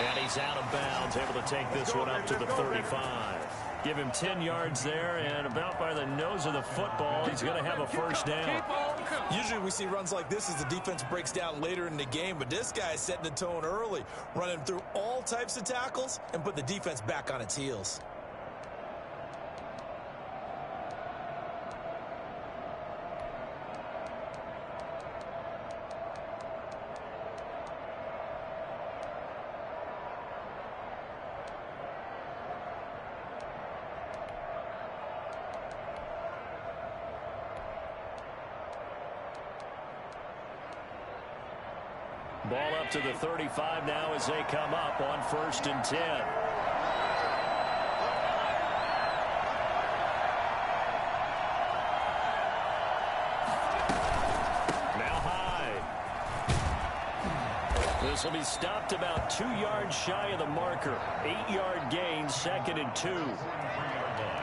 And he's out of bounds, able to take this one up to the 35. Give him 10 yards there, and about by the nose of the football, he's going to have a first down. Usually we see runs like this as the defense breaks down later in the game, but this guy is setting the tone early, running through all types of tackles and put the defense back on its heels. Ball up to the 35 now as they come up on 1st and 10. Now high. This will be stopped about 2 yards shy of the marker. 8-yard gain, 2nd and 2.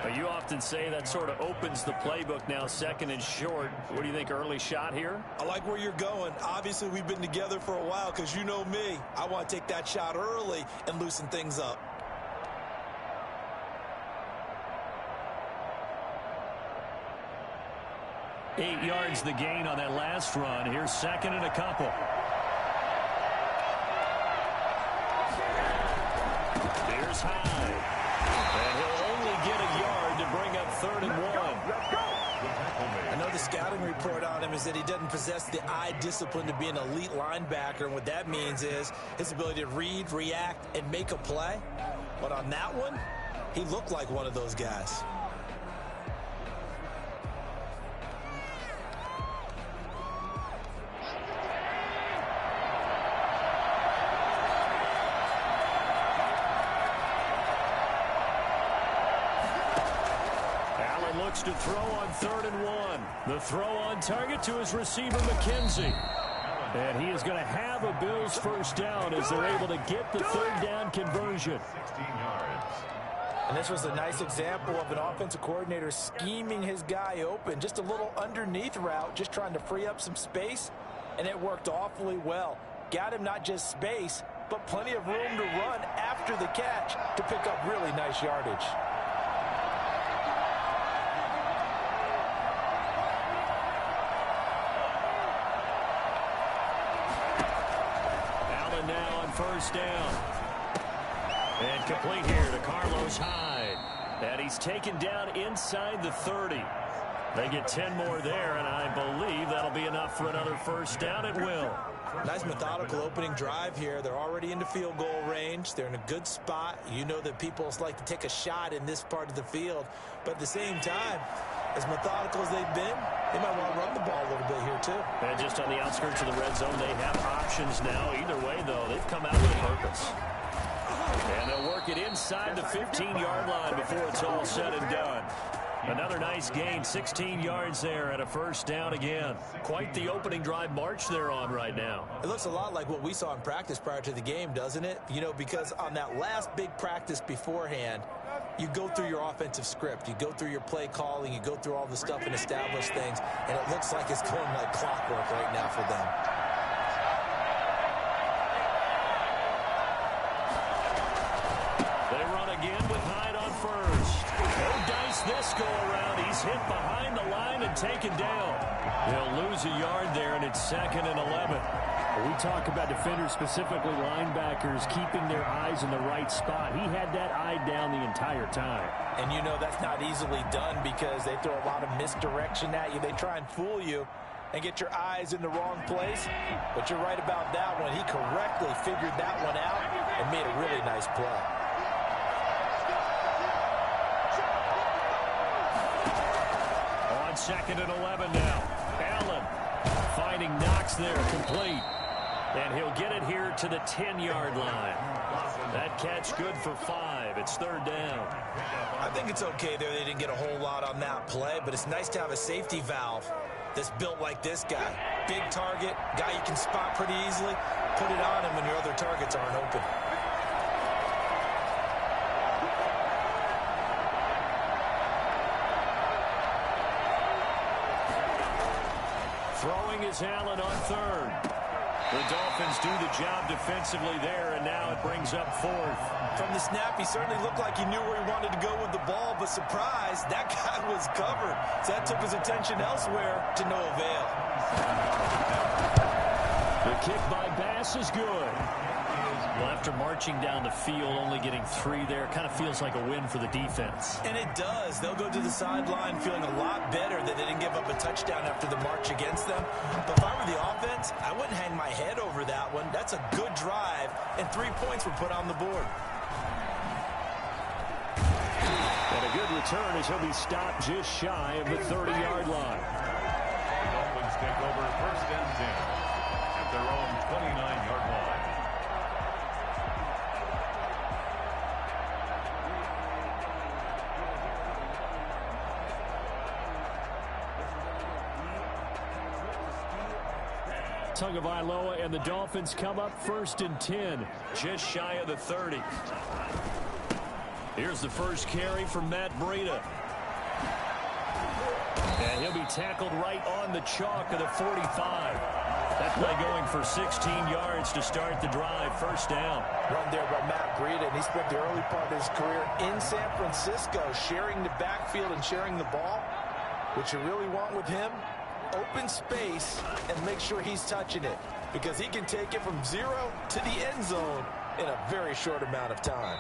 But you often say that sort of opens the playbook now, 2nd and short. What do you think, early shot here? I like where you're going. Obviously, we've been together for a while because you know me. I want to take that shot early and loosen things up. Eight yards the gain on that last run. Here's 2nd and a couple. Here's high. And he'll only get a yard to bring up 3rd and 1. I know the scouting report on him is that he doesn't possess the eye discipline to be an elite linebacker, and what that means is his ability to read, react, and make a play. But on that one, he looked like one of those guys. Looks to throw on 3rd and 1. The throw on target to his receiver, McKenzie. And he is going to have a Bills first down as they're able to get the 3rd down conversion. 16 yards. And this was a nice example of an offensive coordinator scheming his guy open. Just a little underneath route, just trying to free up some space, and it worked awfully well. Got him not just space, but plenty of room to run after the catch to pick up really nice yardage. Now on 1st down. And complete here to Carlos Hyde. And he's taken down inside the 30. They get 10 more there, and I believe that'll be enough for another first down. It will. Nice methodical opening drive here. They're already into field goal range. They're in a good spot. You know that people like to take a shot in this part of the field. But at the same time, as methodical as they've been, they might want to run the ball a little bit here, too. And just on the outskirts of the red zone, they have options now. Either way, though, they've come out with a purpose. And they'll work it inside the 15-yard line before it's all said and done. Another nice gain, 16 yards there and a first down again. Quite the opening drive march they're on right now. It looks a lot like what we saw in practice prior to the game, doesn't it? You know, because on that last big practice beforehand, you go through your offensive script. You go through your play calling. You go through all the stuff and establish things. And it looks like it's going like clockwork right now for them. They run again with Hyde on 1st. No dice this go around. He's hit behind the line and taken down. He'll lose a yard there, and it's 2nd and 11. We talk about defenders, specifically linebackers, keeping their eyes in the right spot. He had that eye down the entire time. And you know that's not easily done because they throw a lot of misdirection at you. They try and fool you and get your eyes in the wrong place. But you're right about that one. He correctly figured that one out and made a really nice play. On 2nd and 11 now. Allen finding Knox there, complete. And he'll get it here to the 10-yard line. That catch good for 5. It's 3rd down. I think it's okay there. They didn't get a whole lot on that play, but it's nice to have a safety valve that's built like this guy. Big target, guy you can spot pretty easily. Put it on him when your other targets aren't open. Throwing is Allen on 3rd. The Dolphins do the job defensively there, and now it brings up fourth. From the snap, he certainly looked like he knew where he wanted to go with the ball, but surprise, that guy was covered. So that took his attention elsewhere to no avail. The kick by Bass is good. Well, after marching down the field, only getting 3 there, kind of feels like a win for the defense. And it does. They'll go to the sideline feeling a lot better that they didn't give up a touchdown after the march against them. But if I were the offense, I wouldn't hang my head over that one. That's a good drive, and 3 points were put on the board. And a good return as he'll be stopped just shy of the 30-yard line. The Dolphins take over 1st and 10 at their own 29-yard line. Tagovailoa and the Dolphins come up 1st and 10. Just shy of the 30. Here's the first carry for Matt Breida. And he'll be tackled right on the chalk of the 45. That play going for 16 yards to start the drive. 1st down. Run there by Matt Breida, and he spent the early part of his career in San Francisco sharing the backfield and sharing the ball. What you really want with him, open space and make sure he's touching it, because he can take it from 0 to the end zone in a very short amount of time.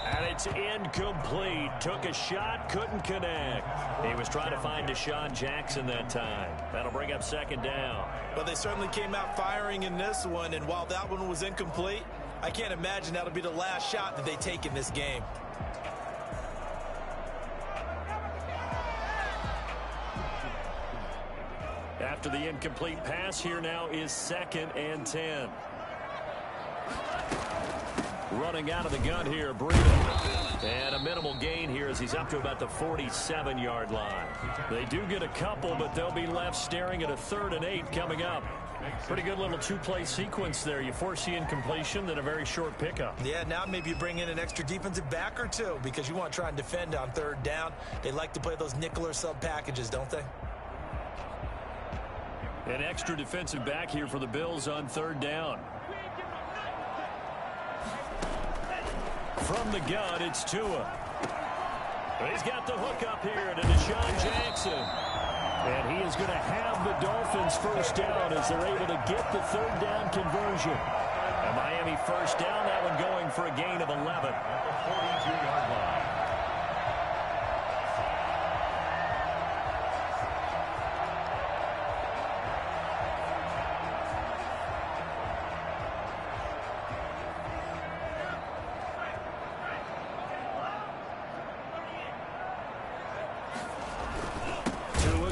And it's incomplete. Took a shot, couldn't connect. He was trying to find Deshaun Jackson that time. That'll bring up 2nd down. Well, they certainly came out firing in this one, and while that one was incomplete, I can't imagine that'll be the last shot that they take in this game. After the incomplete pass, here now is 2nd and 10. Running out of the gun here, Breida. And a minimal gain here as he's up to about the 47-yard line. They do get a couple, but they'll be left staring at a 3rd and 8 coming up. Pretty good little 2-play sequence there. You force the incompletion, then a very short pickup. Yeah, now maybe you bring in an extra defensive back or 2 because you want to try and defend on 3rd down. They like to play those nickel or sub packages, don't they? An extra defensive back here for the Bills on 3rd down. From the gun, it's Tua. He's got the hook up here to Deshaun Jackson. And he is going to have the Dolphins 1st down as they're able to get the 3rd down conversion. And Miami 1st down, that one going for a gain of 11. 42-yard line.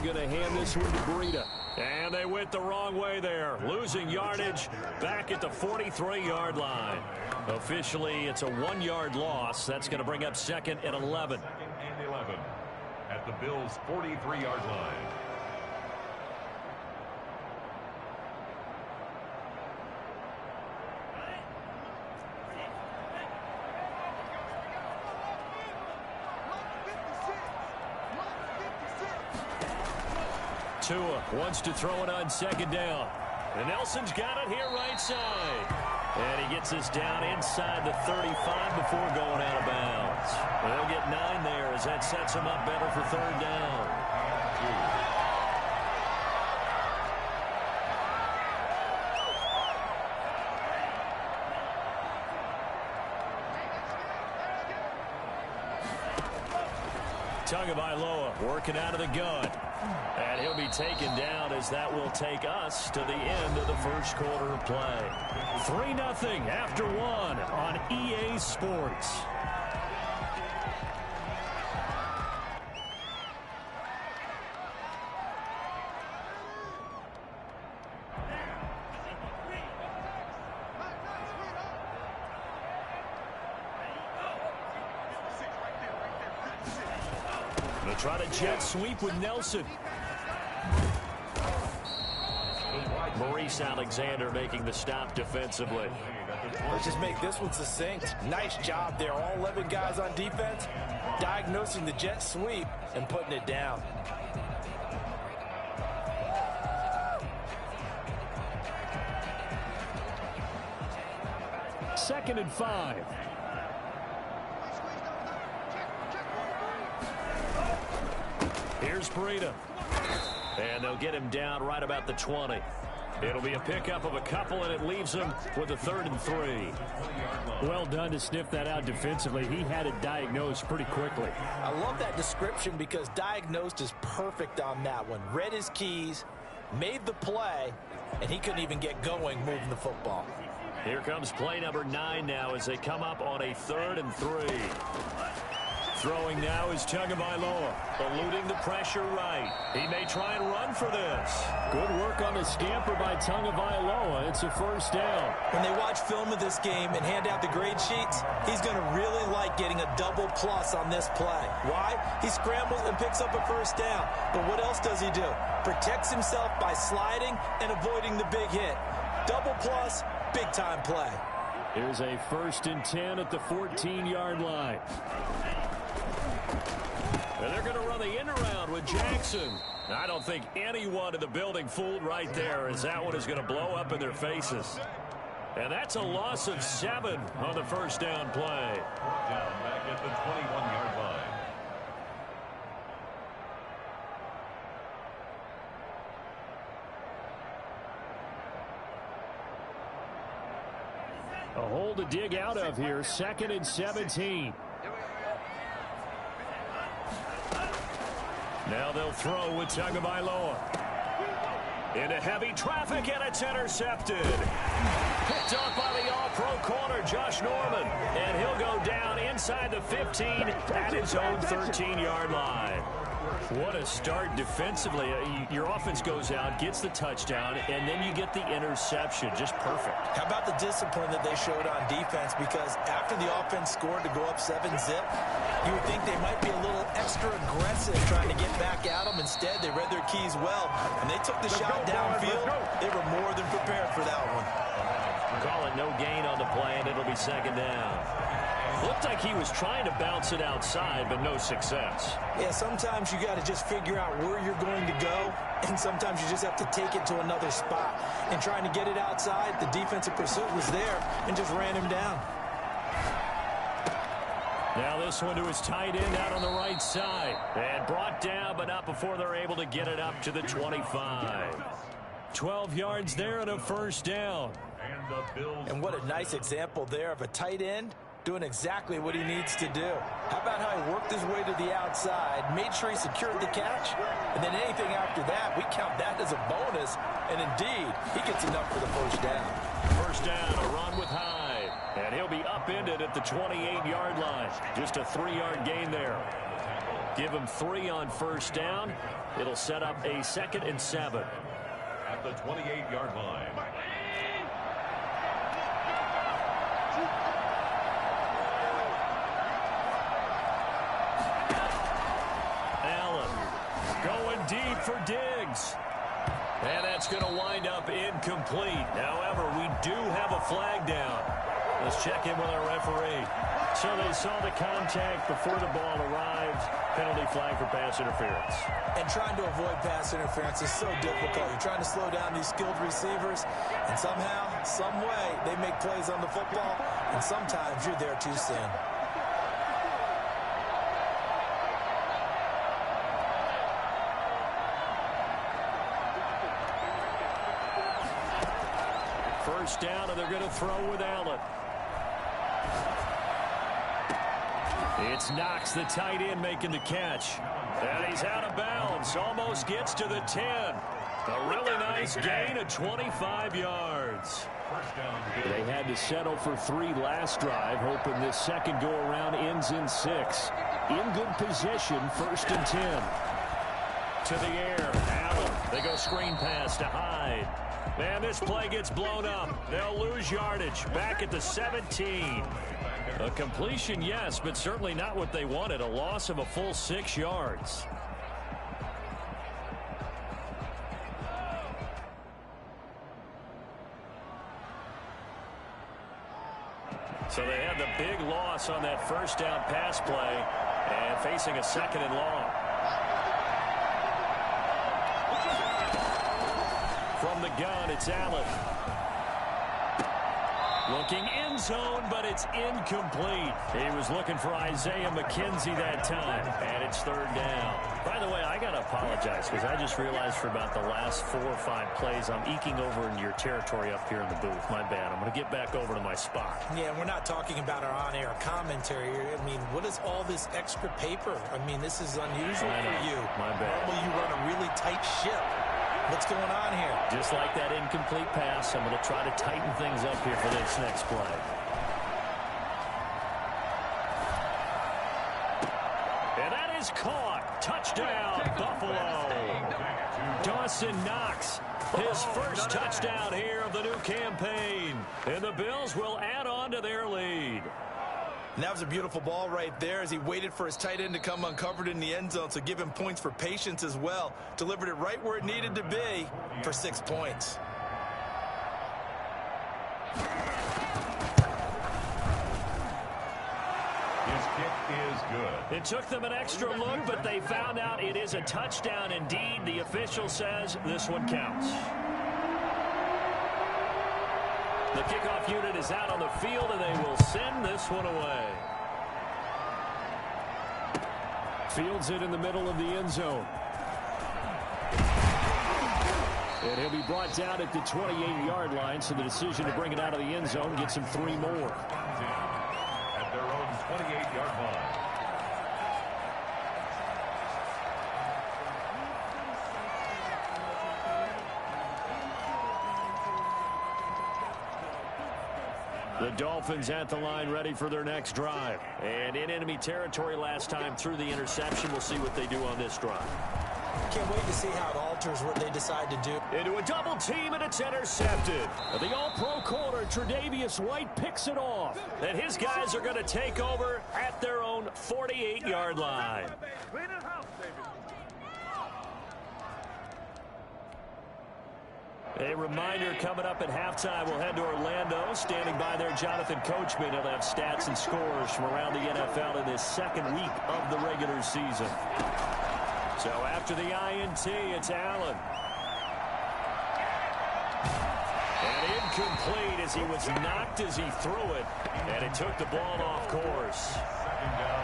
Going to hand this one to Breida. And they went the wrong way there. Losing yardage back at the 43-yard line. Officially, it's a 1-yard loss. That's going to bring up 2nd and 11. 2nd and 11 at the Bills' 43-yard line. Tua wants to throw it on 2nd down. And Nelson's got it here right side. And he gets this down inside the 35 before going out of bounds. They'll get 9 there as that sets him up better for 3rd down. Tagovailoa working out of the gun. And he'll be taken down as that will take us to the end of the 1st quarter of play. 3-0 after 1 on EA Sports. They'll try to jet sweep with Nelson. Maurice Alexander making the stop defensively. Let's just make this one succinct. Nice job there. All 11 guys on defense diagnosing the jet sweep and putting it down. 2nd and 5. Here's Breida. And they'll get him down right about the 20. It'll be a pickup of a couple, and it leaves him with a 3rd and 3. Well done to sniff that out defensively. He had it diagnosed pretty quickly. I love that description because diagnosed is perfect on that one. Read his keys, made the play, and he couldn't even get going moving the football. Here comes play number 9 now as they come up on a 3rd and 3. Throwing now is Tagovailoa, eluding the pressure right. He may try and run for this. Good work on the scamper by Tagovailoa. It's a 1st down. When they watch film of this game and hand out the grade sheets, he's going to really like getting a double plus on this play. Why? He scrambles and picks up a 1st down. But what else does he do? Protects himself by sliding and avoiding the big hit. Double plus, big time play. Here's a 1st and 10 at the 14-yard line. And they're going to run the end around with Jackson. I don't think anyone in the building fooled right there, as that one is going to blow up in their faces. And that's a loss of 7 on the 1st down play. Down back at the 21-yard line. A hole to dig out of here. 2nd and 17. Now they'll throw with Tagovailoa. Into heavy traffic, and it's intercepted. Picked up by the all-pro corner, Josh Norman. And he'll go down inside the 15 at his own 13-yard line. What a start defensively. Your offense goes out, gets the touchdown, and then you get the interception. Just perfect. How about the discipline that they showed on defense? Because after the offense scored to go up 7-zip, you would think they might be a little extra aggressive trying to get back at them. Instead, they read their keys well, and they took the shot downfield. They were more than prepared for that one. Call it no gain on the play, and it'll be 2nd down. Looked like he was trying to bounce it outside, but no success. Yeah, sometimes you got to just figure out where you're going to go, and sometimes you just have to take it to another spot. And trying to get it outside, the defensive pursuit was there and just ran him down. Now this one to his tight end out on the right side. And brought down, but not before they're able to get it up to the 25. 12 yards there and a 1st down. And what a nice example there of a tight end doing exactly what he needs to do. How about how he worked his way to the outside, made sure he secured the catch, and then anything after that, we count that as a bonus, and indeed, he gets enough for the 1st down. 1st down, a run with Hyde, and he'll be upended at the 28-yard line. Just a 3-yard gain there. Give him 3 on 1st down. It'll set up a 2nd and 7. At the 28-yard line. Deep for Diggs. And that's going to wind up incomplete. However, we do have a flag down. Let's check in with our referee. So they saw the contact before the ball arrived. Penalty flag for pass interference. And trying to avoid pass interference is so difficult. You're trying to slow down these skilled receivers, and somehow, some way, they make plays on the football, and sometimes you're there too soon. First down, and they're going to throw with Allen. It's Knox, the tight end, making the catch. And he's out of bounds. Almost gets to the 10. A really nice gain of 25 yards. They had to settle for 3 last drive, hoping this second go-around ends in 6. In good position, 1st and 10. To the air, Allen. They go screen pass to Hyde. Man, this play gets blown up. They'll lose yardage. Back at the 17. A completion, yes, but certainly not what they wanted. A loss of a full 6 yards. So they had the big loss on that first down pass play and facing a 2nd and long. From the gun, it's Allen. Looking end zone, but it's incomplete. He was looking for Isaiah McKenzie that time, and it's third down. By the way, I got to apologize because I just realized for about the last 4 or 5 plays, I'm eking over into your territory up here in the booth. My bad. I'm going to get back over to my spot. Yeah, we're not talking about our on-air commentary. I mean, what is all this extra paper? I mean, this is unusual for you. My bad. Normally you run a really tight ship. What's going on here? Just like that incomplete pass, I'm going to try to tighten things up here for this next play. And that is caught. Touchdown, Buffalo. Dawson Knox, his first touchdown here of the new campaign. And the Bills will add on to their lead. And that was a beautiful ball right there as he waited for his tight end to come uncovered in the end zone, so give him points for patience as well. Delivered it right where it needed to be for 6 points. His kick is good. It took them an extra look, but they found out it is a touchdown indeed. The official says this one counts. The kickoff unit is out on the field, and they will send this one away. Fields it in the middle of the end zone. And he'll be brought down at the 28-yard line, so the decision to bring it out of the end zone gets him 3 more. At their own 28-yard line. The Dolphins at the line ready for their next drive. And in enemy territory last time through the interception. We'll see what they do on this drive. Can't wait to see how it alters what they decide to do. Into a double team, and it's intercepted. The all-pro corner, Tre'Davious White, picks it off. And his guys are going to take over at their own 48-yard line. A reminder coming up at halftime, we'll head to Orlando. Standing by there, Jonathan Coachman. He'll have stats and scores from around the NFL in this second week of the regular season. So after the INT, it's Allen. And incomplete as he was knocked as he threw it. And it took the ball off course.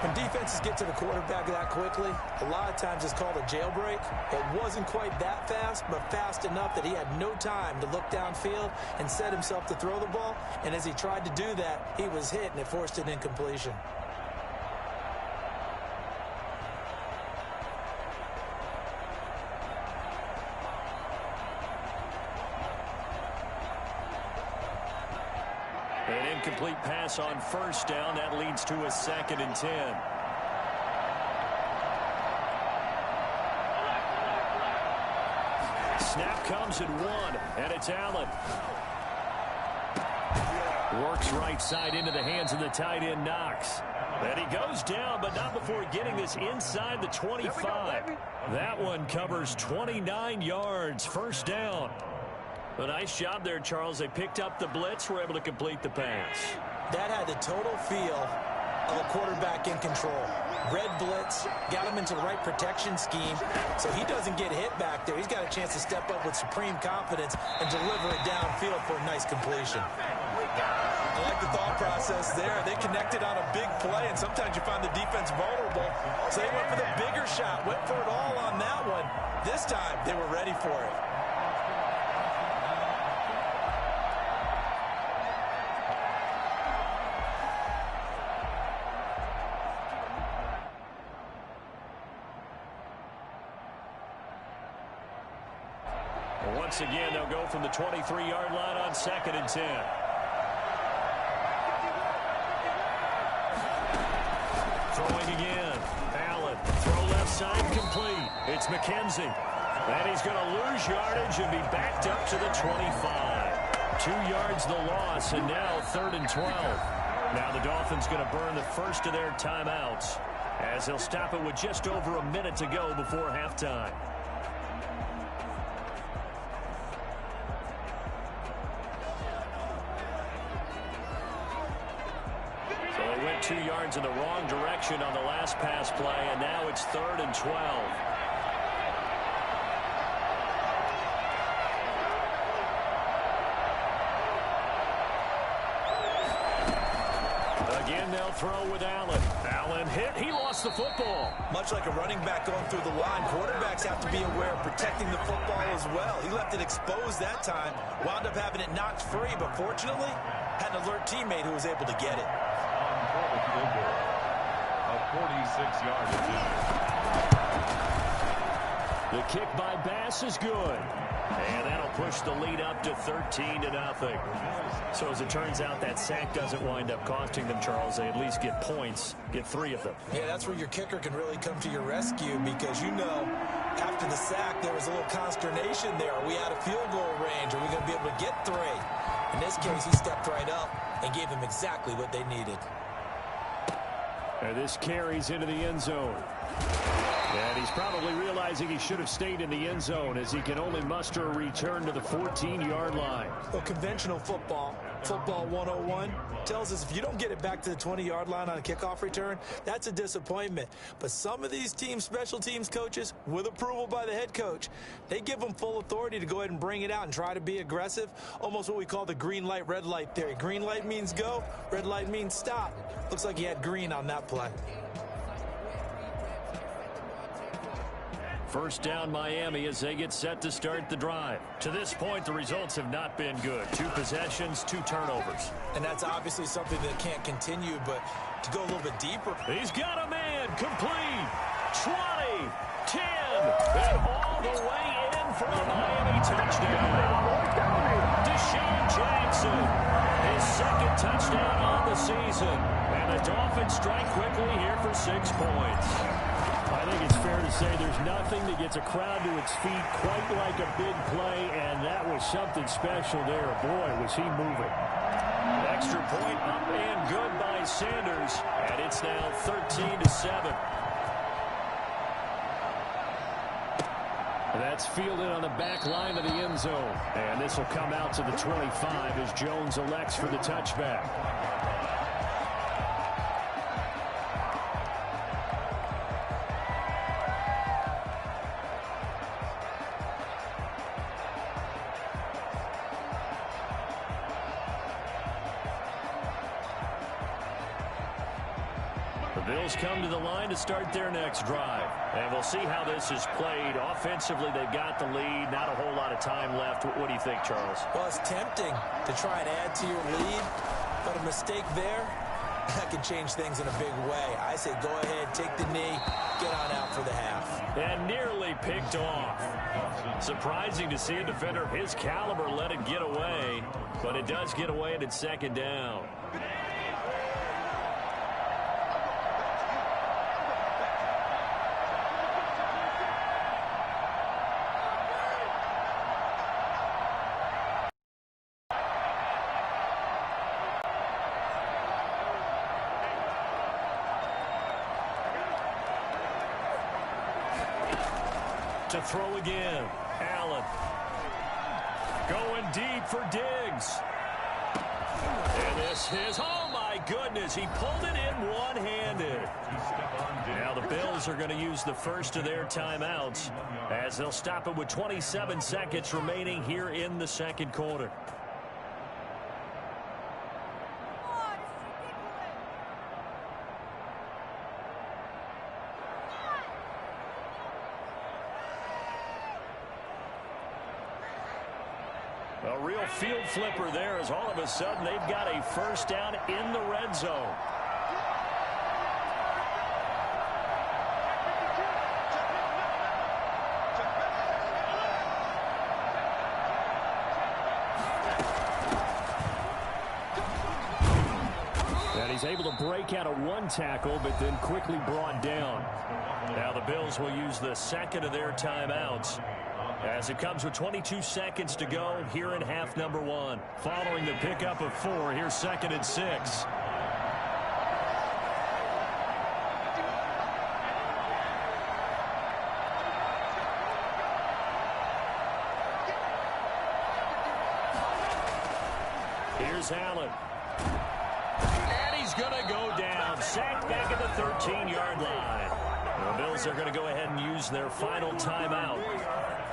When defenses get to the quarterback that quickly, a lot of times it's called a jailbreak. It wasn't quite that fast, but fast enough that he had no time to look downfield and set himself to throw the ball. And as he tried to do that, he was hit, and it forced an incompletion. An incomplete pass on first down. That leads to a 2nd and 10. Snap comes at 1, and it's Allen. Works right side into the hands of the tight end, Knox. And he goes down, but not before getting this inside the 25. That one covers 29 yards. First down. A nice job there, Charles. They picked up the blitz, were able to complete the pass. That had the total feel of a quarterback in control. Red blitz, got him into the right protection scheme, so he doesn't get hit back there. He's got a chance to step up with supreme confidence and deliver it downfield for a nice completion. I like the thought process there. They connected on a big play, and sometimes you find the defense vulnerable. So they went for the bigger shot, went for it all on that one. This time, they were ready for it. Once again, they'll go from the 23-yard line on 2nd and 10. Throwing again. Allen. Throw left side complete. It's McKenzie. And he's going to lose yardage and be backed up to the 25. 2 yards the loss, and now 3rd and 12. Now the Dolphins going to burn the first of their timeouts as they'll stop it with just over a minute to go before halftime. So they went 2 yards in the wrong direction on the last pass play, and now it's 3rd and 12. Again, they'll throw with Allen. Allen hit. He lost the football. Much like a running back going through the line, quarterbacks have to be aware of protecting the football as well. He left it exposed that time, wound up having it knocked free, but fortunately, had an alert teammate who was able to get it. A 46-yard attempt. The kick by Bass is good. And that'll push the lead up to 13-0. So as it turns out, that sack doesn't wind up costing them, Charles. They at least get points, get 3 of them. Yeah, that's where your kicker can really come to your rescue because, you know, after the sack, there was a little consternation there. Are we out of field goal range? Are we going to be able to get 3? In this case, he stepped right up and gave them exactly what they needed. And this carries into the end zone. And he's probably realizing he should have stayed in the end zone as he can only muster a return to the 14-yard line. Well, conventional football 101, tells us if you don't get it back to the 20-yard line on a kickoff return, that's a disappointment. But some of these teams, special teams coaches, with approval by the head coach, they give them full authority to go ahead and bring it out and try to be aggressive, almost what we call the green light, red light theory. Green light means go, red light means stop. Looks like he had green on that play. First down, Miami, as they get set to start the drive. To this point, the results have not been good. 2 possessions, 2 turnovers. And that's obviously something that can't continue, but to go a little bit deeper. He's got a man, complete, 20, 10, and all the way in for a Miami touchdown. Deshaun Jackson, his 2nd touchdown on the season. And the Dolphins strike quickly here for 6 points. I think it's fair to say there's nothing that gets a crowd to its feet quite like a big play, and that was something special there. Boy, was he moving. Extra point up and good by Sanders, and it's now 13-7. That's fielded on the back line of the end zone, and this will come out to the 25 as Jones elects for the touchback. Bills come to the line to start their next drive. And we'll see how this is played. Offensively, they've got the lead. Not a whole lot of time left. What do you think, Charles? Well, it's tempting to try and add to your lead, but a mistake there, that can change things in a big way. I say go ahead, take the knee, get on out for the half. And nearly picked off. Surprising to see a defender of his caliber let it get away, but it does get away and it's 2nd down. To throw again. Allen. Going deep for Diggs. And this is, oh my goodness, he pulled it in one-handed. Now the Bills are going to use the first of their timeouts as they'll stop it with 27 seconds remaining here in the 2nd quarter. A real field flipper there as all of a sudden they've got a first down in the red zone. And he's able to break out of 1 tackle, but then quickly brought down. Now the Bills will use the 2nd of their timeouts as it comes with 22 seconds to go here in half number 1. Following the pickup of 4, here's 2nd and 6. Here's Allen. And he's going to go down. Sacked back at the 13-yard line. The Bills are going to go ahead and use their final timeout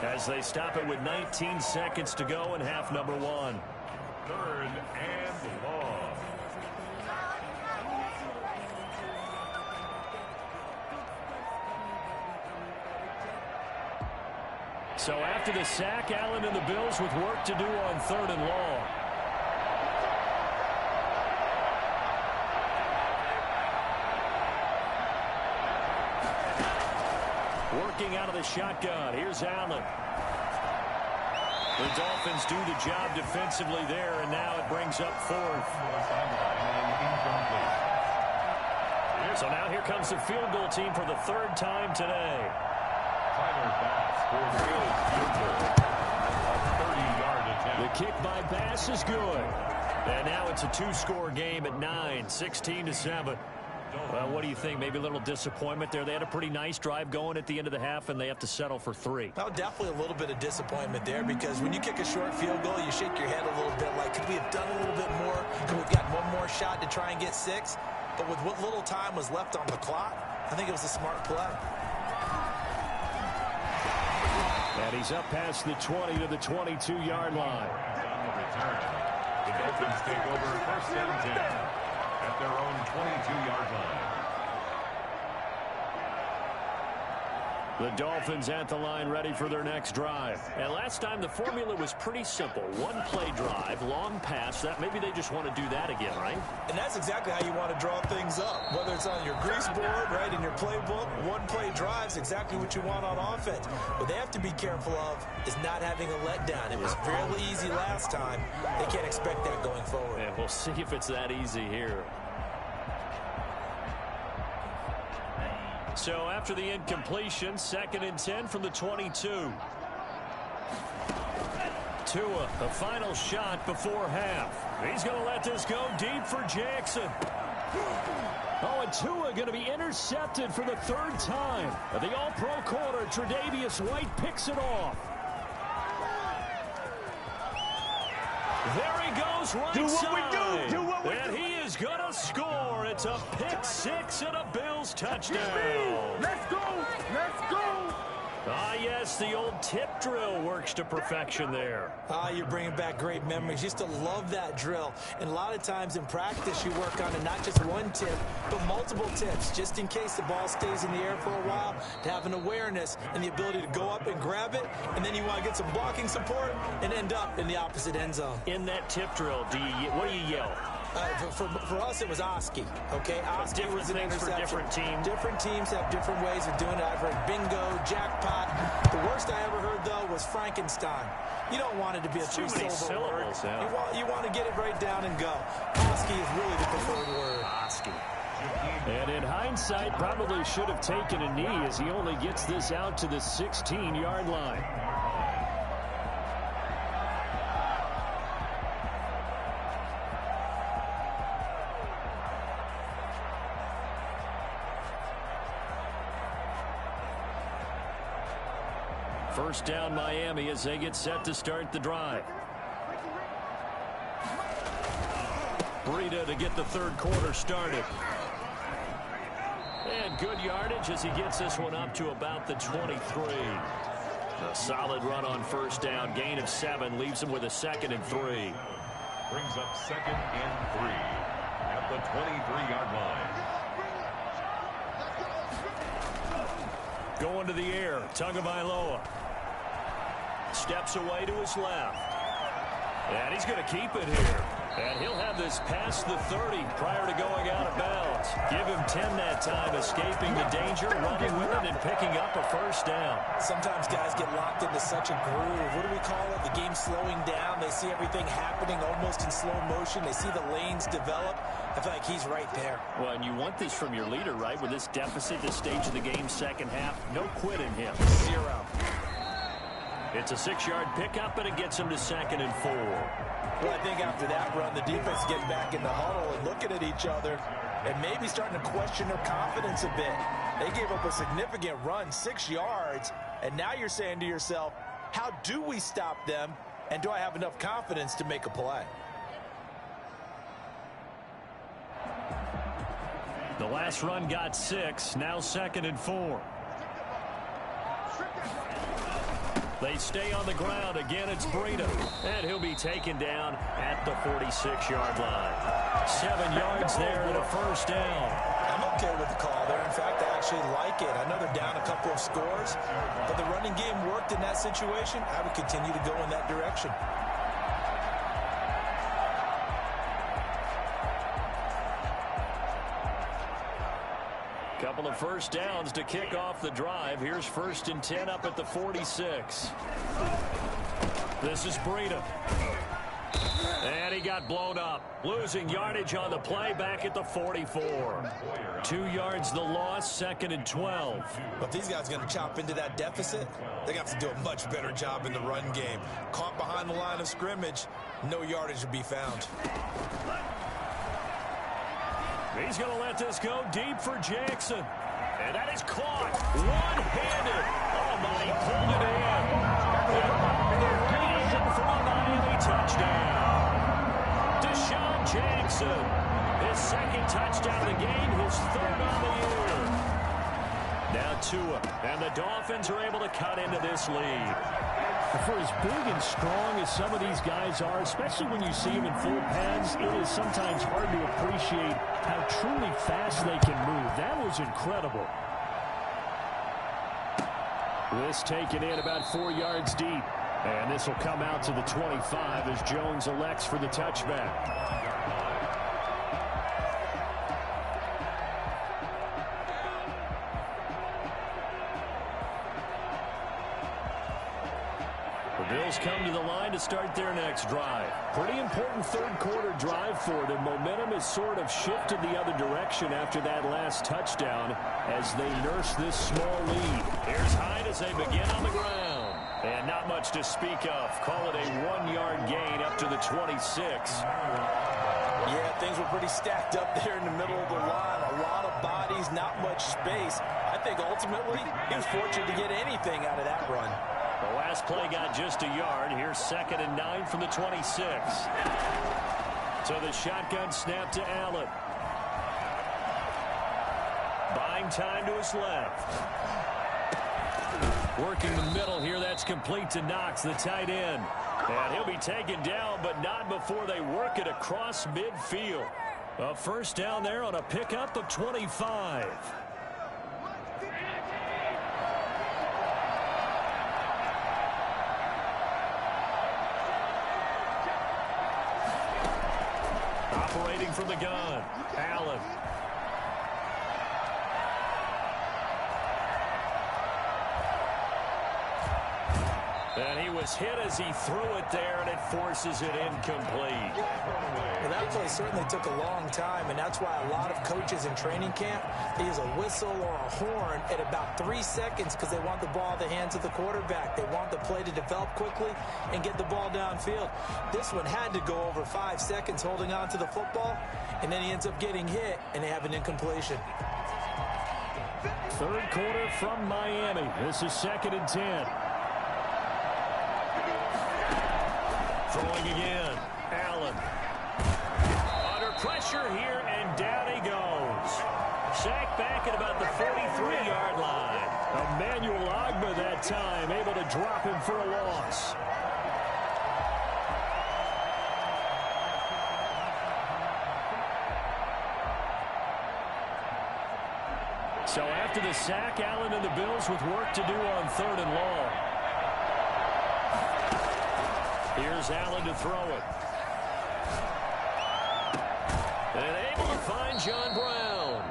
as they stop it with 19 seconds to go in half number 1. 3rd and long. So after the sack, Allen and the Bills with work to do on 3rd and long. Working out of the shotgun. Here's Allen. The Dolphins do the job defensively there, and now it brings up 4th. So now here comes the field goal team for the 3rd time today. The kick by Bass is good. And now it's a 2-score game at 9, 16-7. Well, what do you think? Maybe a little disappointment there. They had a pretty nice drive going at the end of the half, and they have to settle for 3. Well, definitely a little bit of disappointment there, because when you kick a short field goal, you shake your head a little bit like, could we have done a little bit more? Could we have got one more shot to try and get 6? But with what little time was left on the clock, I think it was a smart play. And he's up past the 20 to the 22-yard line. On the return, the Dolphins take over 1st and 10 at their own 22-yard line. The Dolphins at the line, ready for their next drive. And last time the formula was pretty simple. 1-play drive, long pass. That maybe they just want to do that again, right? And that's exactly how you want to draw things up. Whether it's on your grease board, right, in your playbook, 1-play drive's exactly what you want on offense. What they have to be careful of is not having a letdown. It was fairly easy last time. They can't expect that going forward. And we'll see if it's that easy here. So after the incompletion, 2nd and 10 from the 22. Tua, the final shot before half. He's going to let this go deep for Jackson. Oh, and Tua going to be intercepted for the 3rd time. The All-Pro corner, Tre'Davious White, picks it off. There he goes, right side. Do what we do. And he is going to score. It's a pick-6 and a Bills touchdown. Let's go. Let's go. Ah, yes, the old tip drill works to perfection there. Ah, you're bringing back great memories. Used to love that drill. And a lot of times in practice, you work on it, not just one tip, but multiple tips, just in case the ball stays in the air for a while, to have an awareness and the ability to go up and grab it, and then you want to get some blocking support and end up in the opposite end zone. In that tip drill, what do you yell? For us, it was Oski. Okay, Oski was an interception. For different teams. Different teams have different ways of doing it. I've heard bingo, jackpot. The worst I ever heard, though, was Frankenstein. You don't want it to be a 3-syllable word. Yeah. You want to get it right down and go. Oski is really the preferred word. Oski. And in hindsight, probably should have taken a knee as he only gets this out to the 16-yard line. First down Miami as they get set to start the drive. Breida to get the 3rd quarter started. And good yardage as he gets this one up to about the 23. A solid run on 1st down. Gain of 7 leaves him with a 2nd and 3. Brings up 2nd and 3 at the 23-yard line. Going to the air. Tagovailoa steps away to his left. And he's going to keep it here. And he'll have this past the 30 prior to going out of bounds. Give him 10 that time, escaping the danger, running with it, and picking up a 1st down. Sometimes guys get locked into such a groove. What do we call it? The game slowing down. They see everything happening almost in slow motion. They see the lanes develop. I feel like he's right there. Well, and you want this from your leader, right? With this deficit, this stage of the game, 2nd half, no quit in him. 0. It's a 6-yard pickup, and it gets him to 2nd and 4. Well, I think after that run, the defense is getting back in the huddle and looking at each other and maybe starting to question their confidence a bit. They gave up a significant run, 6 yards, and now you're saying to yourself, how do we stop them, and do I have enough confidence to make a play? The last run got 6, now 2nd and 4. They stay on the ground. Again, it's Breida. And he'll be taken down at the 46-yard line. 7 yards there and a 1st down. I'm okay with the call there. In fact, I actually like it. I know they're down a couple of scores, but the running game worked in that situation. I would continue to go in that direction. Couple of first downs to kick off the drive. Here's 1st and 10 up at the 46. This is Breida. And he got blown up. Losing yardage on the play back at the 44. 2 yards the loss, 2nd and 12. But these guys are going to chop into that deficit. They're going to have to do a much better job in the run game. Caught behind the line of scrimmage, no yardage to be found. He's going to let this go deep for Jackson. And that is caught one-handed. Oh, my, he pulled it in. And for a Miami touchdown. Deshaun Jackson, his 2nd touchdown of the game, his 3rd on the year. Now Tua, and the Dolphins are able to cut into this lead. For as big and strong as some of these guys are, especially when you see them in full pads, it is sometimes hard to appreciate how truly fast they can move. That was incredible. This taken in about 4 yards deep. And this will come out to the 25 as Jones elects for the touchback. The Bills come to the line to start their next drive. Pretty important 3rd quarter drive for them. Momentum has sort of shifted the other direction after that last touchdown as they nurse this small lead. Here's Hyde as they begin on the ground. And not much to speak of. Call it a 1-yard gain up to the 26. Yeah, things were pretty stacked up there in the middle of the line. A lot of bodies, not much space. I think ultimately he was fortunate to get anything out of that run. The last play got just a yard. Here's 2nd and 9 from the 26. So the shotgun snap to Allen. Buying time to his left. Working the middle here. That's complete to Knox, the tight end. And he'll be taken down, but not before they work it across midfield. A first down there on a pickup of 25. Operating from the gun, Allen. And he was hit as he threw it there, and it forces it incomplete. Well, that play certainly took a long time, and that's why a lot of coaches in training camp, they use a whistle or a horn at about 3 seconds because they want the ball in the hands of the quarterback. They want the play to develop quickly and get the ball downfield. This one had to go over 5 seconds holding on to the football, and then he ends up getting hit, and they have an incompletion. 3rd quarter from Miami. This is 2nd and 10. Throwing again, Allen. Under pressure here, and down he goes. Sacked back at about the 43-yard line. Emmanuel Ogbah that time, able to drop him for a loss. So after the sack, Allen and the Bills with work to do on 3rd and long. Here's Allen to throw it. And able to find John Brown.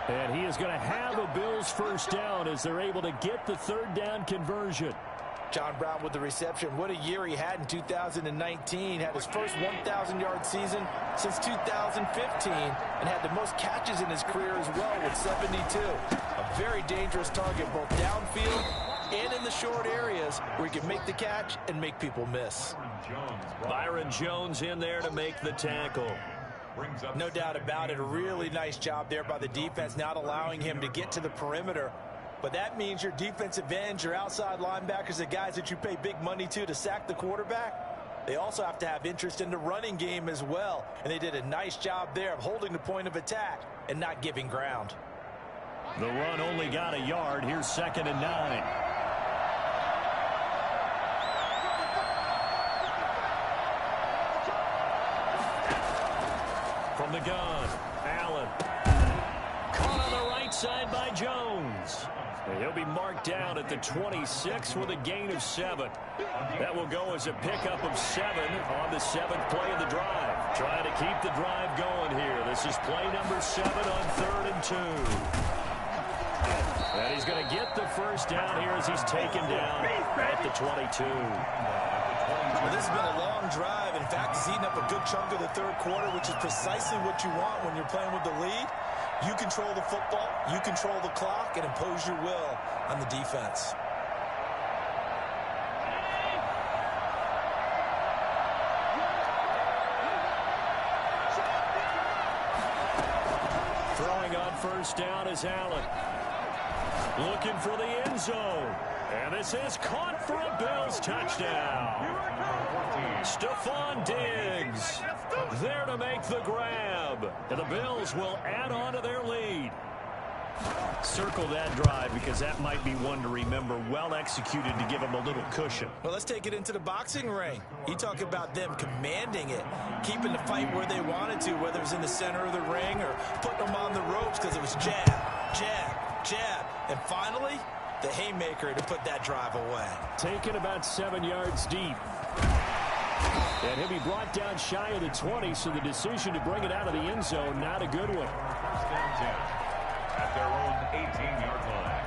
And he is going to have a Bills first down as they're able to get the 3rd down conversion. John Brown with the reception. What a year he had in 2019. Had his first 1,000-yard season since 2015 and had the most catches in his career as well with 72. A very dangerous target both downfield and in the short areas where he can make the catch and make people miss. Byron Jones in there to make the tackle. No doubt about it. A really nice job there by the defense, not allowing him to get to the perimeter. But that means your defensive ends, your outside linebackers, the guys that you pay big money to sack the quarterback, they also have to have interest in the running game as well. And they did a nice job there of holding the point of attack and not giving ground. The run only got a yard. Here's 2nd and 9. From the gun, Allen. Caught And he'll be marked down at the 26 with a gain of 7. That will go as a pickup of 7 on the 7th play of the drive. Trying to keep the drive going here. This is play number 7 on 3rd and 2. And he's going to get the first down here as he's taken down at the 22. Well, this has been a long drive. In fact, he's eaten up a good chunk of the 3rd quarter, which is precisely what you want when you're playing with the lead. You control the football, you control the clock, and impose your will on the defense. Throwing on first down is Allen. Looking for the end zone. And this is caught for a Bills touchdown. Stephon Diggs there to make the grab. And the Bills will add on to their lead. Circle that drive because that might be one to remember. Well executed to give them a little cushion. Well, let's take it into the boxing ring. You talk about them commanding it, keeping the fight where they wanted to, whether it was in the center of the ring or putting them on the ropes because it was jab, jab, jab. And finally, the haymaker to put that drive away. Taken about 7 yards deep. And he'll be brought down shy of the 20, so the decision to bring it out of the end zone, not a good one. First and 10 at their own 18-yard line.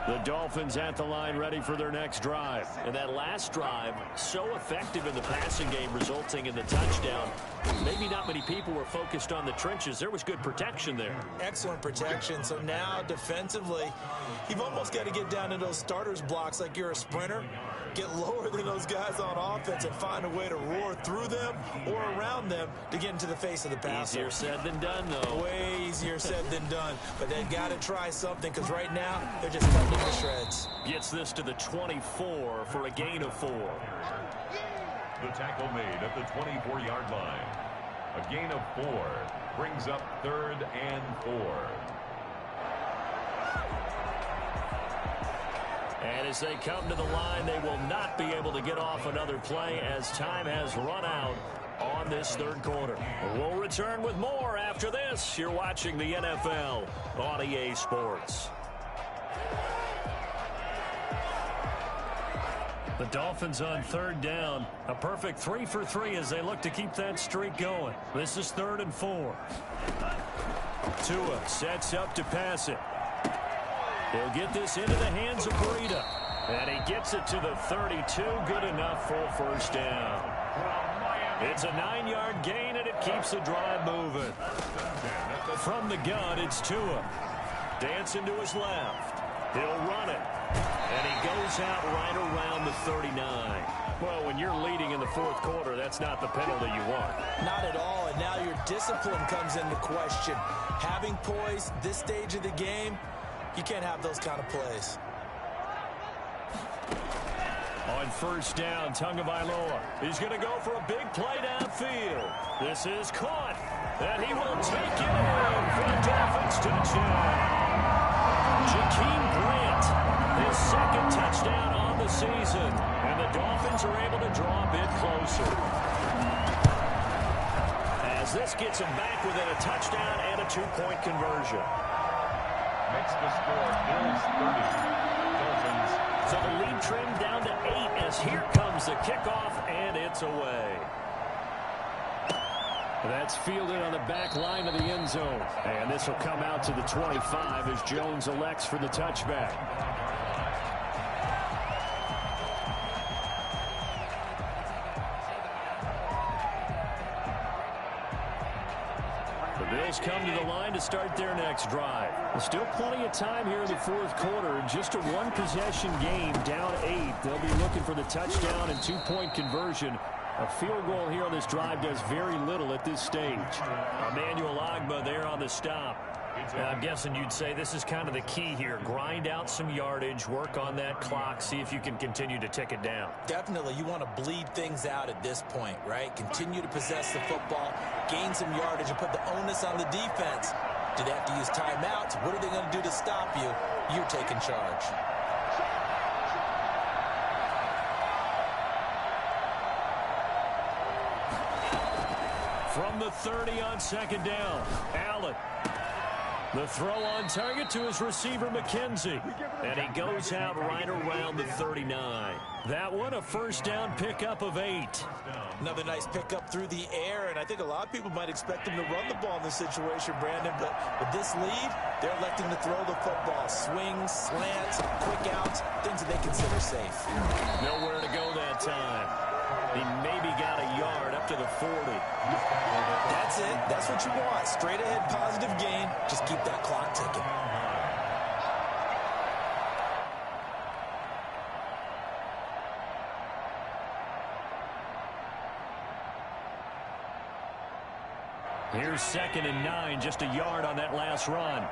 The Dolphins at the line ready for their next drive. And that last drive, so effective in the passing game, resulting in the touchdown. Maybe not many people were focused on the trenches. There was good protection there. Excellent protection. So now defensively, you've almost got to get down to those starters blocks like you're a sprinter. Get lower than those guys on offense and find a way to roar through them or around them to get into the face of the passer. Easier said than done, though. Way easier said than done. But they've got to try something because right now they're just cutting to shreds. Gets this to the 24 for a gain of 4. The tackle made at the 24-yard line. A gain of 4 brings up 3rd and 4. And as they come to the line, they will not be able to get off another play as time has run out on this 3rd quarter. We'll return with more after this. You're watching the NFL on EA Sports. The Dolphins on 3rd down. A perfect 3 for 3 as they look to keep that streak going. This is 3rd and 4. Tua sets up to pass it. He'll get this into the hands of Breida. And he gets it to the 32. Good enough for a first down. It's a 9-yard gain, and it keeps the drive moving. From the gun, it's Tua. Dancing to his left. He'll run it. And he goes out right around the 39. Well, when you're leading in the 4th quarter, that's not the penalty you want. Not at all, and now your discipline comes into question. Having poise this stage of the game, you can't have those kind of plays. On first down, Tagovailoa. He's going to go for a big play downfield. This is caught, and he will take it in for the Dolphins touchdown. Jakeem Grant, his 2nd touchdown on the season, and the Dolphins are able to draw a bit closer. As this gets him back within a touchdown and a 2-point conversion. Makes the score Bills 30. Dolphins. So the lead trimmed down to 8 as here comes the kickoff, and it's away. That's fielded on the back line of the end zone. And this will come out to the 25 as Jones elects for the touchback. The Bills come to the line to start their next drive. There's still plenty of time here in the 4th quarter. Just a 1-possession game, down 8. They'll be looking for the touchdown and 2-point conversion. A field goal here on this drive does very little at this stage. Emmanuel Ogbah there on the stop. I'm guessing you'd say this is kind of the key here. Grind out some yardage, work on that clock, see if you can continue to tick it down. Definitely, you want to bleed things out at this point, right? Continue to possess the football, gain some yardage, and put the onus on the defense. Do they have to use timeouts? What are they going to do to stop you? You're taking charge. From the 30 on second down, Allen. The throw on target to his receiver, McKenzie. And he goes out right around the 39. That one, a first down pickup of 8. Another nice pickup through the air, and I think a lot of people might expect him to run the ball in this situation, Brandon, but with this lead, they're electing to throw the football. Swings, slants, quick outs, things that they consider safe. Nowhere to go that time. He maybe got a yard up to the 40. That's it. That's what you want. Straight ahead positive gain. Just keep that clock ticking. Here's 2nd and 9, just a yard on that last run.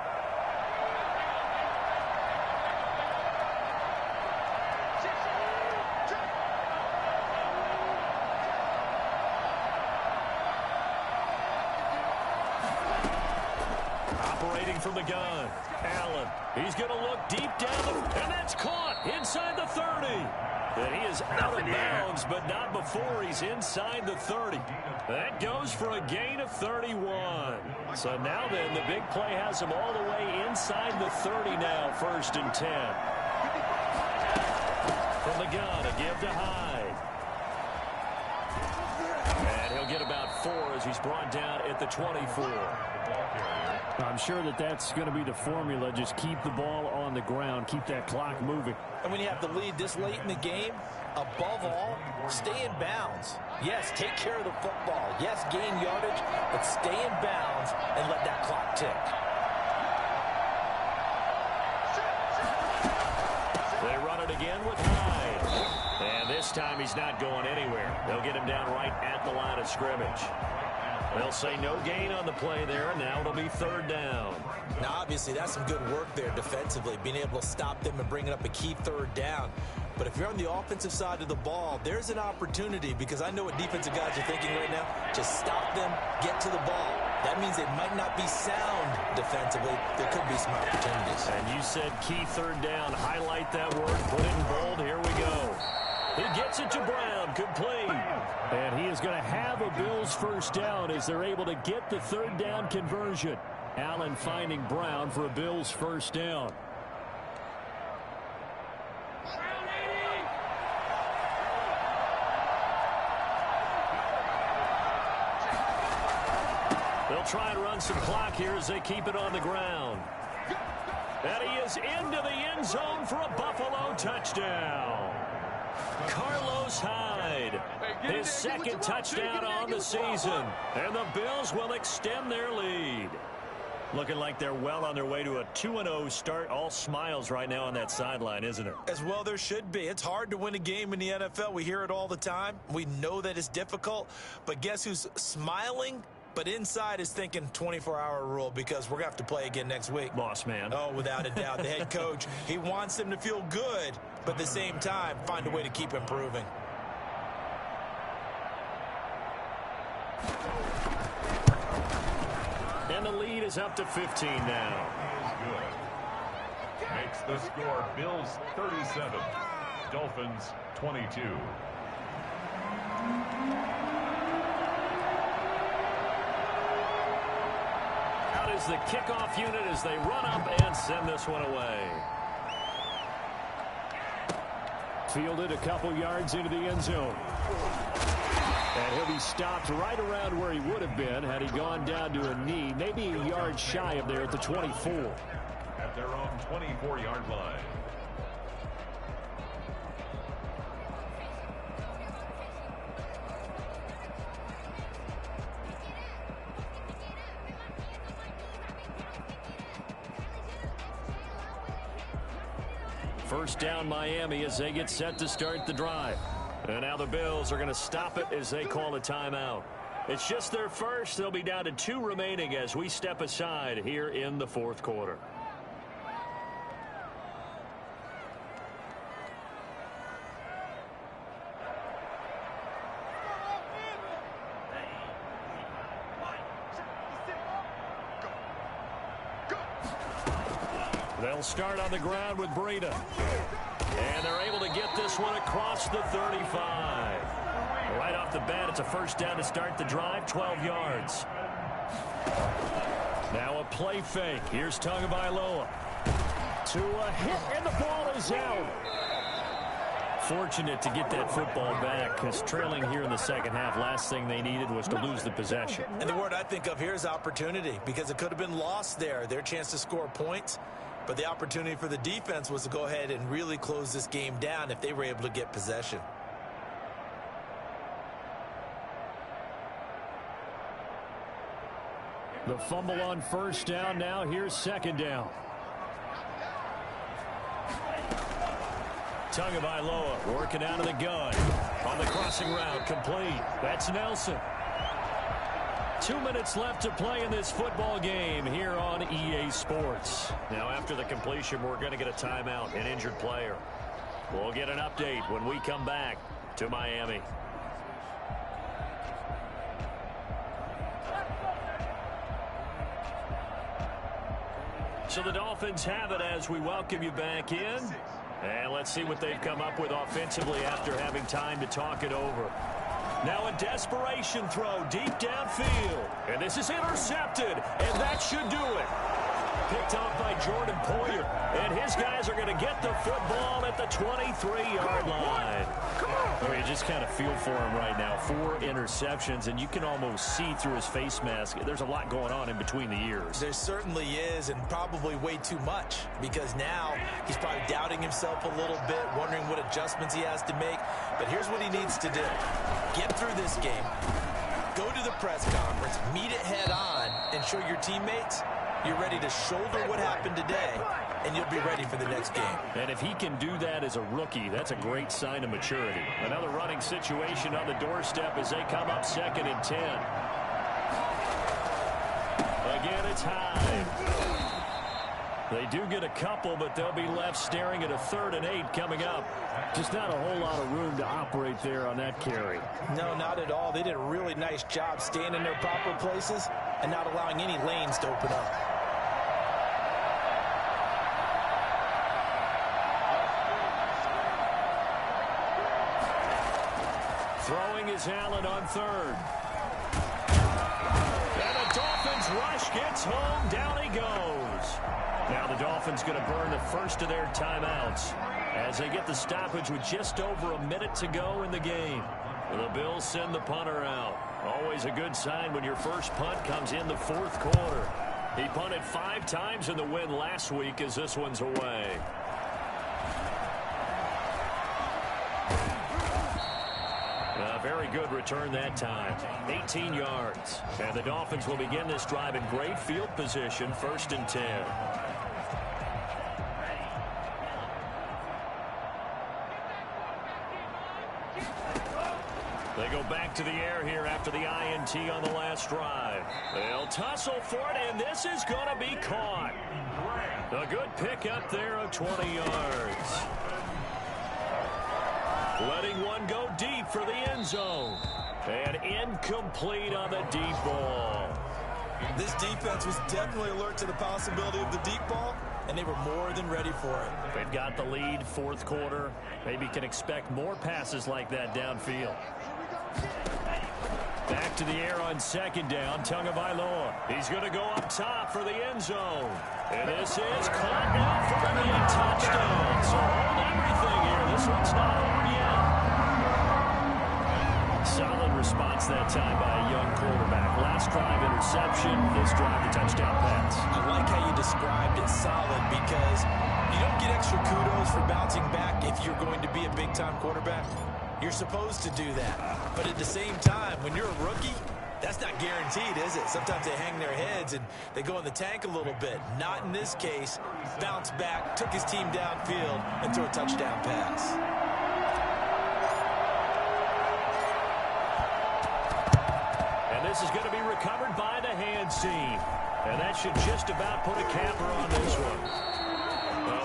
Operating from the gun, Allen. He's going to look deep down, and that's caught inside the 30. And he is out of bounds, but not before he's inside the 30. That goes for a gain of 31. So now then, the big play has him all the way inside the 30 now, 1st and 10. From the gun, a give to Hyde. And he'll get about 4 as he's brought down at the 24. I'm sure that's going to be the formula. Just keep the ball on the ground, keep that clock moving. And when you have to lead this late in the game, above all, stay in bounds. Yes, take care of the football. Yes, gain yardage, but stay in bounds and let that clock tick. They run it again with Hyde. And this time he's not going anywhere. They'll get him down right at the line of scrimmage. They'll say no gain on the play there, and now it'll be 3rd down. Now, obviously, that's some good work there defensively, being able to stop them and bringing up a key 3rd down. But if you're on the offensive side of the ball, there's an opportunity, because I know what defensive guys are thinking right now. Just stop them, get to the ball. That means they might not be sound defensively. There could be some opportunities. And you said key 3rd down. Highlight that word, put it in bold. Here we go. He gets it to Brown, complete. And he is going to have a Bills first down as they're able to get the 3rd down conversion. Allen finding Brown for a Bills first down. They'll try and run some clock here as they keep it on the ground. And he is into the end zone for a Buffalo touchdown. Carlos Hyde, his 2nd touchdown on the season. And the Bills will extend their lead. Looking like they're well on their way to a 2-0 start. All smiles right now on that sideline, isn't it? As well there should be. It's hard to win a game in the NFL. We hear it all the time. We know that it's difficult. But guess who's smiling? But inside is thinking 24-hour rule, because we're going to have to play again next week. Boss man. Oh, without a doubt. The head coach, he wants them to feel good, but at the same time, find a way to keep improving. And the lead is up to 15 now. Good. Makes the score Bills 37, Dolphins 22. Out is the kickoff unit as they run up and send this one away. Fielded a couple yards into the end zone. And he'll be stopped right around where he would have been had he gone down to a knee, maybe a yard shy of there at the 24. At their own 24-yard line. First down Miami as they get set to start the drive. And now the Bills are going to stop it as they call a timeout. It's just their first. They'll be down to 2 remaining as we step aside here in the 4th quarter. They'll start on the ground with Breida. And they're able to get this one across the 35. Right off the bat, it's a first down to start the drive, 12 yards. Now a play fake. Here's Tagovailoa. To a hit, and the ball is out. Fortunate to get that football back, because trailing here in the second half, last thing they needed was to lose the possession. And the word I think of here is opportunity, because it could have been lost there. Their chance to score points, but the opportunity for the defense was to go ahead and really close this game down if they were able to get possession. The fumble on first down. Now here's second down. Tagovailoa working out of the gun. On the crossing route, complete. That's Nelson. 2 minutes left to play in this football game here on EA Sports. Now after the completion, we're going to get a timeout, an injured player. We'll get an update when we come back to Miami. So the Dolphins have it as we welcome you back in. And let's see what they've come up with offensively after having time to talk it over. Now a desperation throw deep downfield. And this is intercepted. And that should do it. Picked off by Jordan Poyer. And his guys are going to get the football at the 23-yard line. I mean, you just kind of feel for him right now. 4 interceptions, and you can almost see through his face mask. There's a lot going on in between the ears. There certainly is, and probably way too much, because now he's probably doubting himself a little bit, wondering what adjustments he has to make. But here's what he needs to do. Get through this game, go to the press conference, meet it head on, and show your teammates you're ready to shoulder what happened today, and you'll be ready for the next game. And if he can do that as a rookie, that's a great sign of maturity. Another running situation on the doorstep as they come up 2nd and 10. Again, it's high. They do get a couple, but they'll be left staring at a 3rd and 8 coming up. Just not a whole lot of room to operate there on that carry. No, not at all. They did a really nice job staying in their proper places and not allowing any lanes to open up. Throwing is Allen on 3rd. And the Dolphins rush gets home. Down he goes. Now the Dolphins going to burn the first of their timeouts as they get the stoppage with just over a minute to go in the game. The Bills send the punter out. Always a good sign when your first punt comes in the 4th quarter. He punted 5 times in the win last week as this one's away. Very good return that time. 18 yards. And the Dolphins will begin this drive in great field position, 1st and 10. They go back to the air here after the INT on the last drive. They'll tussle for it, and this is going to be caught. A good pick up there of 20 yards. Letting one go deep for the end zone. And incomplete on the deep ball. This defense was definitely alert to the possibility of the deep ball, and they were more than ready for it. They've got the lead, 4th quarter. Maybe can expect more passes like that downfield. Back to the air on 2nd down, Tagovailoa. He's going to go up top for the end zone. And this is caught now for a late touchdown. So hold everything here. This one's not over yet. Solid response that time by a young quarterback. Last drive interception, this drive the touchdown pass. I like how you described it solid, because you don't get extra kudos for bouncing back if you're going to be a big-time quarterback. You're supposed to do that. But at the same time, when you're a rookie, that's not guaranteed, is it? Sometimes they hang their heads and they go in the tank a little bit. Not in this case. Bounced back, took his team downfield, and threw a touchdown pass. And this is going to be recovered by the hands team. And that should just about put a capper on this one.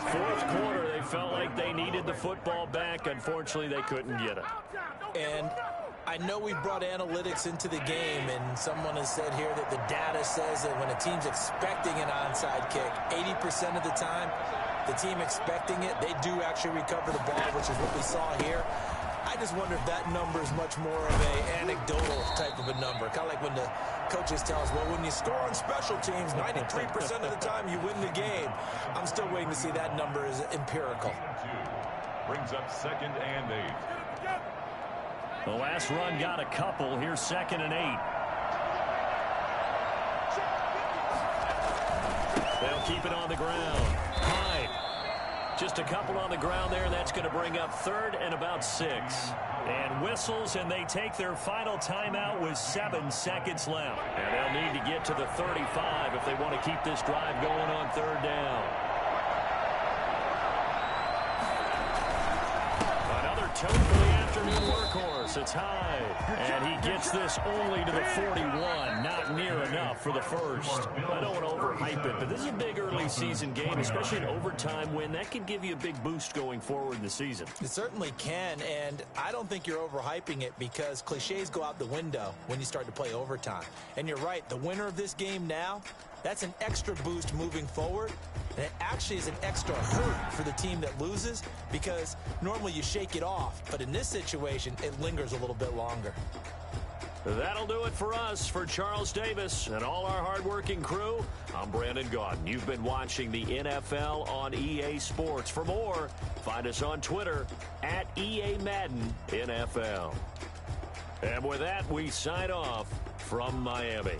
4th quarter, they felt like they needed the football back. Unfortunately, they couldn't get it. And I know we brought analytics into the game, and someone has said here that the data says that when a team's expecting an onside kick, 80% of the time, the team expecting it, they do actually recover the ball, which is what we saw here. I just wonder if that number is much more of an anecdotal type of a number. Kind of like when the coaches tell us, well, when you score on special teams, 93% of the time you win the game. I'm still waiting to see that number is empirical. Brings up 2nd and 8. The last run got a couple. Here's 2nd and 8. They'll keep it on the ground. Hyde. Just a couple on the ground there. That's going to bring up 3rd and about 6. And whistles, and they take their final timeout with 7 seconds left. And they'll need to get to the 35 if they want to keep this drive going on 3rd down. Another tote for the afternoon workhorse. It's Hyde. And he gets this only to the 41. Not near enough for the first. I don't want to overhype it, but this is a big early season game, especially an overtime win. That can give you a big boost going forward in the season. It certainly can, and I don't think you're overhyping it because cliches go out the window when you start to play overtime. And you're right, the winner of this game now, that's an extra boost moving forward. And it actually is an extra hurt for the team that loses because normally you shake it off. But in this situation, it lingers a little bit longer. That'll do it for us. For Charles Davis and all our hardworking crew, I'm Brandon Gaudin. You've been watching the NFL on EA Sports. For more, find us on Twitter at EA Madden NFL. And with that, we sign off from Miami.